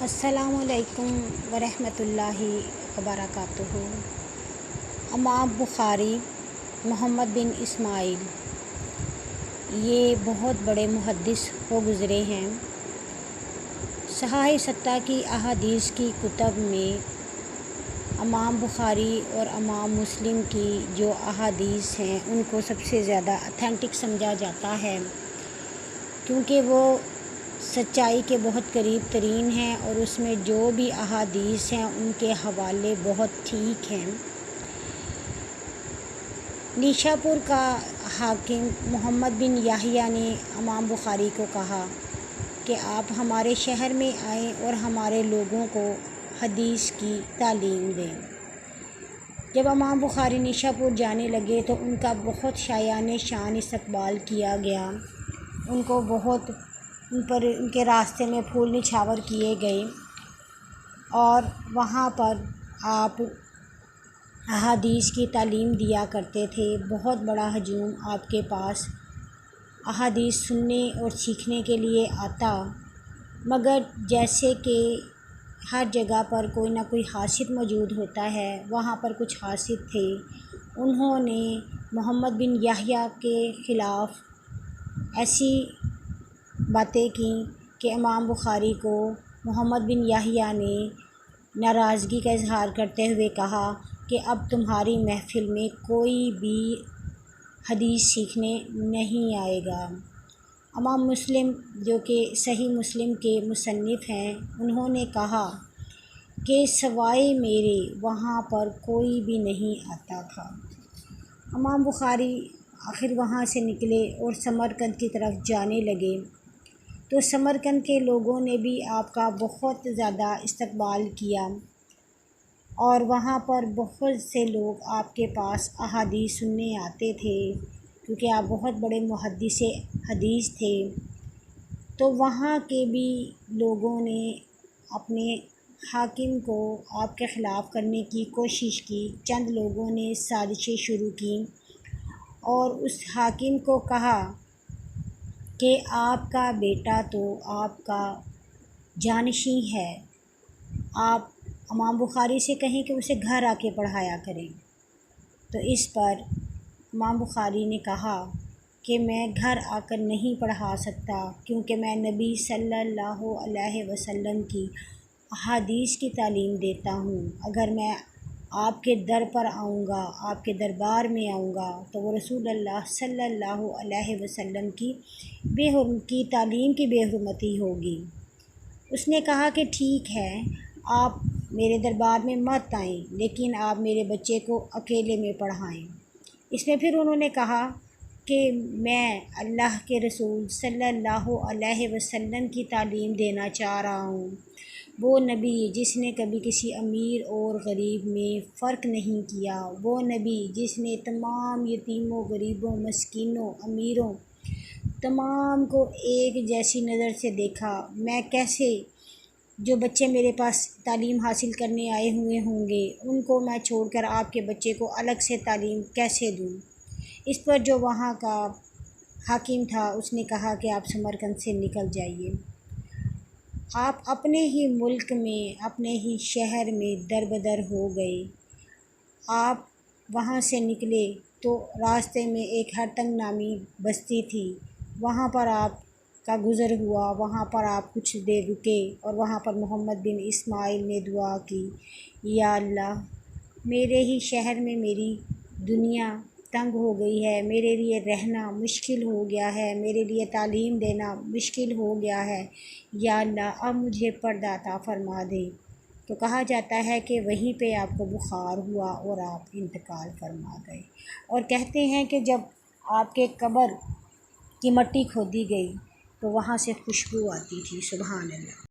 السلام علیکم ورحمۃ اللہ وبرکاتہ۔ امام بخاری محمد بن اسماعیل یہ بہت بڑے محدث ہو گزرے ہیں۔ صحاح ستہ کی احادیث کی کتب میں امام بخاری اور امام مسلم کی جو احادیث ہیں ان کو سب سے زیادہ اتھینٹک سمجھا جاتا ہے، کیونکہ وہ سچائی کے بہت قریب ترین ہیں اور اس میں جو بھی احادیث ہیں ان کے حوالے بہت ٹھیک ہیں۔ نیشاپور کا حاکم محمد بن یحییٰ نے امام بخاری کو کہا کہ آپ ہمارے شہر میں آئیں اور ہمارے لوگوں کو حدیث کی تعلیم دیں۔ جب امام بخاری نیشاپور جانے لگے تو ان کا بہت شایان شان استقبال کیا گیا۔ ان کو بہت ان کے راستے میں پھول نچھاور کیے گئے اور وہاں پر آپ احادیث کی تعلیم دیا کرتے تھے۔ بہت بڑا ہجوم آپ کے پاس احادیث سننے اور سیکھنے کے لیے آتا، مگر جیسے کہ ہر جگہ پر کوئی نہ کوئی حاسد موجود ہوتا ہے، وہاں پر کچھ حاسد تھے۔ انہوں نے محمد بن یحییٰ کے خلاف ایسی باتیں کیں کہ امام بخاری کو محمد بن یحییٰ نے ناراضگی کا اظہار کرتے ہوئے کہا کہ اب تمہاری محفل میں کوئی بھی حدیث سیکھنے نہیں آئے گا۔ امام مسلم جو کہ صحیح مسلم کے مصنف ہیں، انہوں نے کہا کہ سوائے میرے وہاں پر کوئی بھی نہیں آتا تھا۔ امام بخاری آخر وہاں سے نکلے اور سمرقند کی طرف جانے لگے تو سمرقند کے لوگوں نے بھی آپ کا بہت زیادہ استقبال کیا اور وہاں پر بہت سے لوگ آپ کے پاس احادیث سننے آتے تھے، کیونکہ آپ بہت بڑے محدث حدیث تھے۔ تو وہاں کے بھی لوگوں نے اپنے حاکم کو آپ کے خلاف کرنے کی کوشش کی۔ چند لوگوں نے سازشیں شروع کیں اور اس حاکم کو کہا کہ آپ کا بیٹا تو آپ کا جانشین ہے، آپ امام بخاری سے کہیں کہ اسے گھر آ کے پڑھایا کریں۔ تو اس پر امام بخاری نے کہا کہ میں گھر آ کر نہیں پڑھا سکتا، کیونکہ میں نبی صلی اللہ علیہ وسلم کی احادیث کی تعلیم دیتا ہوں۔ اگر میں آپ کے در پر آؤں گا، آپ کے دربار میں آؤں گا تو وہ رسول اللہ صلی اللہ علیہ وسلم کی تعلیم کی بے حرمتی ہوگی۔ اس نے کہا کہ ٹھیک ہے، آپ میرے دربار میں مت آئیں، لیکن آپ میرے بچے کو اکیلے میں پڑھائیں۔ اس میں پھر انہوں نے کہا کہ میں اللہ کے رسول صلی اللہ علیہ وسلم کی تعلیم دینا چاہ رہا ہوں، وہ نبی جس نے کبھی کسی امیر اور غریب میں فرق نہیں کیا، وہ نبی جس نے تمام یتیموں، غریبوں، مسکینوں، امیروں تمام کو ایک جیسی نظر سے دیکھا۔ میں کیسے جو بچے میرے پاس تعلیم حاصل کرنے آئے ہوئے ہوں گے ان کو میں چھوڑ کر آپ کے بچے کو الگ سے تعلیم کیسے دوں؟ اس پر جو وہاں کا حاکم تھا اس نے کہا کہ آپ سمرقند سے نکل جائیے، آپ اپنے ہی ملک میں، اپنے ہی شہر میں دربدر ہو گئے۔ آپ وہاں سے نکلے تو راستے میں ایک ہرتنگ نامی بستی تھی، وہاں پر آپ کا گزر ہوا، وہاں پر آپ کچھ دیر رکے اور وہاں پر محمد بن اسماعیل نے دعا کی، یا اللہ میرے ہی شہر میں میری دنیا تنگ ہو گئی ہے، میرے لیے رہنا مشکل ہو گیا ہے، میرے لیے تعلیم دینا مشکل ہو گیا ہے، یا اللہ اب مجھے پردہ عطا فرما دے۔ تو کہا جاتا ہے کہ وہیں پہ آپ کو بخار ہوا اور آپ انتقال فرما گئے۔ اور کہتے ہیں کہ جب آپ کے قبر کی مٹی کھودی گئی تو وہاں سے خوشبو آتی تھی، سبحان اللہ۔